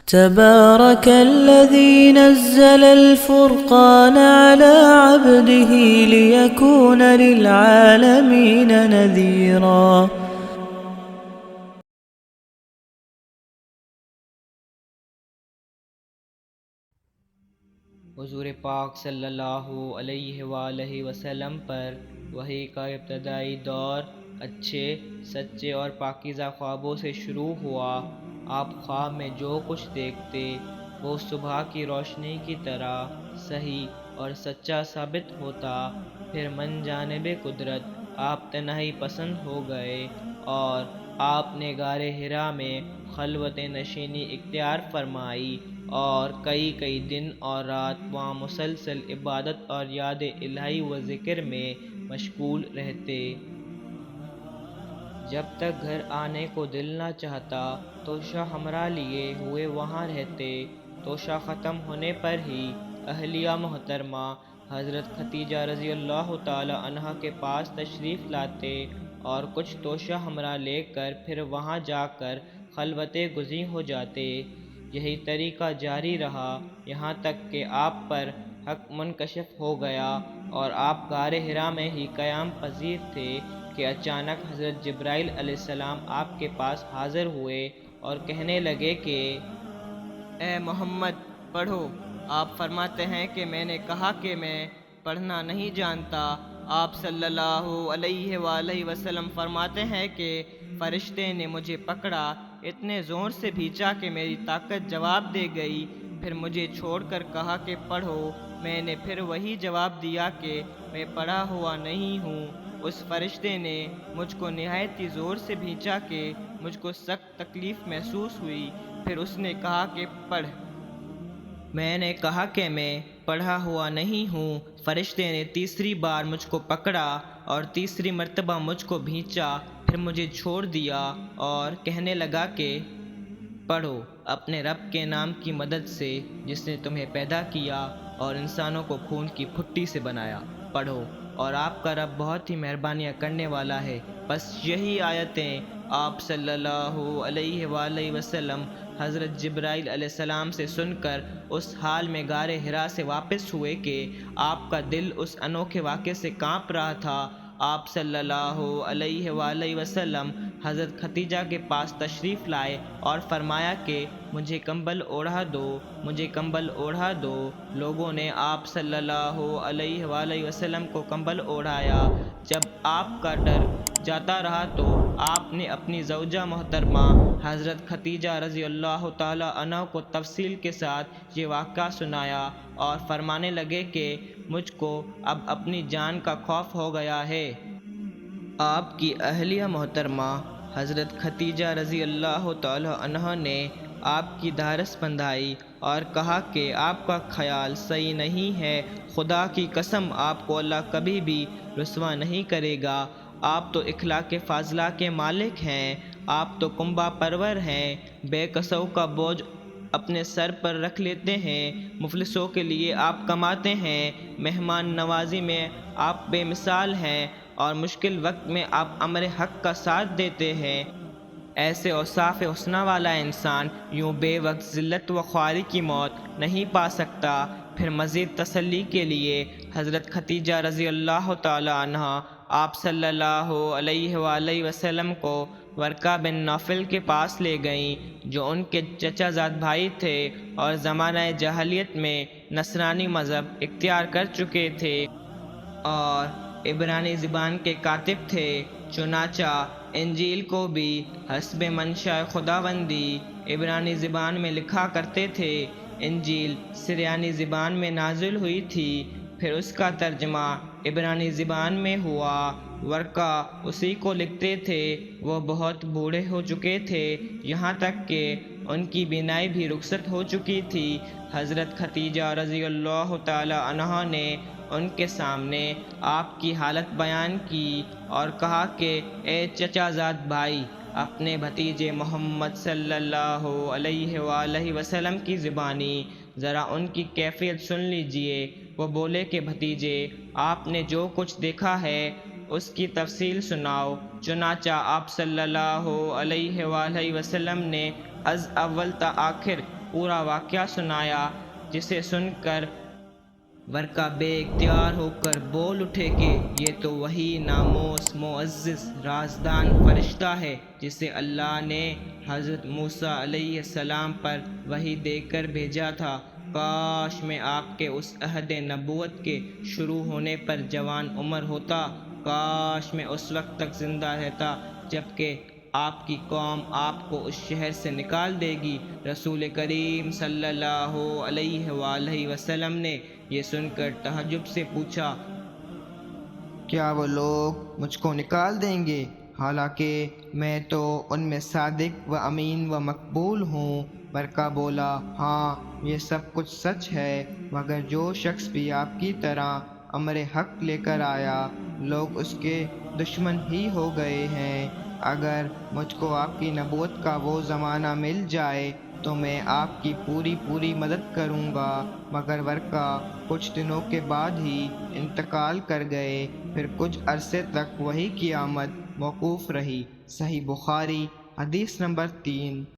تبارك الذي نزل الفرقان على عبده ليكون للعالمين نذيرا۔ حضور پاک صلی اللہ علیہ وآلہ وسلم پر وحی کا ابتدائی دور اچھے سچے اور پاکیزہ خوابوں سے شروع ہوا۔ آپ خواب میں جو کچھ دیکھتے وہ صبح کی روشنی کی طرح صحیح اور سچا ثابت ہوتا۔ پھر من جانب قدرت آپ تنہائی پسند ہو گئے اور آپ نے غار حرا میں خلوت نشینی اختیار فرمائی اور کئی دن اور رات وہاں مسلسل عبادت اور یاد الہی و ذکر میں مشغول رہتے۔ جب تک گھر آنے کو دل نہ چاہتا توشہ ہمراہ لیے ہوئے وہاں رہتے۔ توشہ ختم ہونے پر ہی اہلیہ محترمہ حضرت ختیجہ رضی اللہ تعالی عنہا کے پاس تشریف لاتے اور کچھ توشہ ہمراہ لے کر پھر وہاں جا کر خلوت گزیں ہو جاتے۔ یہی طریقہ جاری رہا یہاں تک کہ آپ پر حق منکشف ہو گیا اور آپ غار حرا میں ہی قیام پذیر تھے کہ اچانک حضرت جبرائیل علیہ السلام آپ کے پاس حاضر ہوئے اور کہنے لگے کہ اے محمد پڑھو۔ آپ فرماتے ہیں کہ میں نے کہا کہ میں پڑھنا نہیں جانتا۔ آپ صلی اللہ علیہ وآلہ وسلم فرماتے ہیں کہ فرشتے نے مجھے پکڑا، اتنے زور سے بھینچا کہ میری طاقت جواب دے گئی، پھر مجھے چھوڑ کر کہا کہ پڑھو۔ میں نے پھر وہی جواب دیا کہ میں پڑھا ہوا نہیں ہوں۔ اس فرشتے نے مجھ کو نہایت ہی زور سے بھینچا کہ مجھ کو سخت تکلیف محسوس ہوئی، پھر اس نے کہا کہ پڑھ۔ میں نے کہا کہ میں پڑھا ہوا نہیں ہوں۔ فرشتے نے تیسری بار مجھ کو پکڑا اور تیسری مرتبہ مجھ کو بھینچا، پھر مجھے چھوڑ دیا اور کہنے لگا کہ پڑھو اپنے رب کے نام کی مدد سے جس نے تمہیں پیدا کیا اور انسانوں کو خون کی پھٹی سے بنایا، پڑھو اور آپ کا رب بہت ہی مہربانیاں کرنے والا ہے۔ بس یہی آیتیں آپ صلی اللہ علیہ وآلہ وسلم حضرت جبرائیل علیہ السلام سے سن کر اس حال میں غار حرا سے واپس ہوئے کہ آپ کا دل اس انوکھے واقعے سے کانپ رہا تھا۔ آپ صلی اللہ علیہ وآلہ وسلم حضرت ختیجہ کے پاس تشریف لائے اور فرمایا کہ مجھے کمبل اوڑھا دو، مجھے کمبل اوڑھا دو۔ لوگوں نے آپ صلی اللہ علیہ وآلہ وسلم کو کمبل اوڑھایا۔ جب آپ کا ڈر جاتا رہا تو آپ نے اپنی زوجہ محترمہ حضرت ختیجہ رضی اللہ تعالی عنہا کو تفصیل کے ساتھ یہ واقعہ سنایا اور فرمانے لگے کہ مجھ کو اب اپنی جان کا خوف ہو گیا ہے۔ آپ کی اہلیہ محترمہ حضرت ختیجہ رضی اللہ تعالی عنہا نے آپ کی دھارس بندھائی اور کہا کہ آپ کا خیال صحیح نہیں ہے، خدا کی قسم آپ کو اللہ کبھی بھی رسوا نہیں کرے گا۔ آپ تو اخلاق فاضلہ کے مالک ہیں، آپ تو کنبہ پرور ہیں، بے کسوں کا بوجھ اپنے سر پر رکھ لیتے ہیں، مفلسوں کے لیے آپ کماتے ہیں، مہمان نوازی میں آپ بے مثال ہیں اور مشکل وقت میں آپ امر حق کا ساتھ دیتے ہیں۔ ایسے اوصاف حسنہ والا انسان یوں بے وقت ذلت و خواری کی موت نہیں پا سکتا۔ پھر مزید تسلی کے لیے حضرت ختیجہ رضی اللہ تعالی عنہا آپ صلی اللہ علیہ وآلہ وسلم کو ورقہ بن نوفل کے پاس لے گئیں جو ان کے چچا زاد بھائی تھے اور زمانہ جاہلیت میں نصرانی مذہب اختیار کر چکے تھے اور عبرانی زبان کے کاتب تھے۔ چنانچہ انجیل کو بھی حسب منشاء خداوندی عبرانی زبان میں لکھا کرتے تھے۔ انجیل سریانی زبان میں نازل ہوئی تھی، پھر اس کا ترجمہ عبرانی زبان میں ہوا۔ ورقہ اسی کو لکھتے تھے۔ وہ بہت بوڑھے ہو چکے تھے، یہاں تک کہ ان کی بینائی بھی رخصت ہو چکی تھی۔ حضرت ختیجہ رضی اللہ تعالی عنہا نے ان کے سامنے آپ کی حالت بیان کی اور کہا کہ اے چچا زاد بھائی، اپنے بھتیجے محمد صلی اللہ علیہ وآلہ وسلم کی زبانی ذرا ان کی کیفیت سن لیجئے۔ وہ بولے کہ بھتیجے، آپ نے جو کچھ دیکھا ہے اس کی تفصیل سناؤ۔ چنانچہ آپ صلی اللہ علیہ وآلہ وسلم نے از اول تا آخر پورا واقعہ سنایا، جسے سن کر ورقہ بے اختیار ہو کر بول اٹھے کہ یہ تو وہی ناموس معزز رازدان فرشتہ ہے جسے اللہ نے حضرت موسیٰ علیہ السلام پر وحی دے کر بھیجا تھا۔ کاش میں آپ کے اس عہد نبوت کے شروع ہونے پر جوان عمر ہوتا، کاش میں اس وقت تک زندہ رہتا جب کہ آپ کی قوم آپ کو اس شہر سے نکال دے گی۔ رسول کریم صلی اللہ علیہ وآلہ وسلم نے یہ سن کر تعجب سے پوچھا، کیا وہ لوگ مجھ کو نکال دیں گے؟ حالانکہ میں تو ان میں صادق و امین و مقبول ہوں۔ ورقہ بولا، ہاں یہ سب کچھ سچ ہے، مگر جو شخص بھی آپ کی طرح امر حق لے کر آیا، لوگ اس کے دشمن ہی ہو گئے ہیں۔ اگر مجھ کو آپ کی نبوت کا وہ زمانہ مل جائے تو میں آپ کی پوری مدد کروں گا۔ مگر ورقہ کچھ دنوں کے بعد ہی انتقال کر گئے۔ پھر کچھ عرصے تک وہی کی آمد موقوف رہی۔ صحیح بخاری، حدیث نمبر 3۔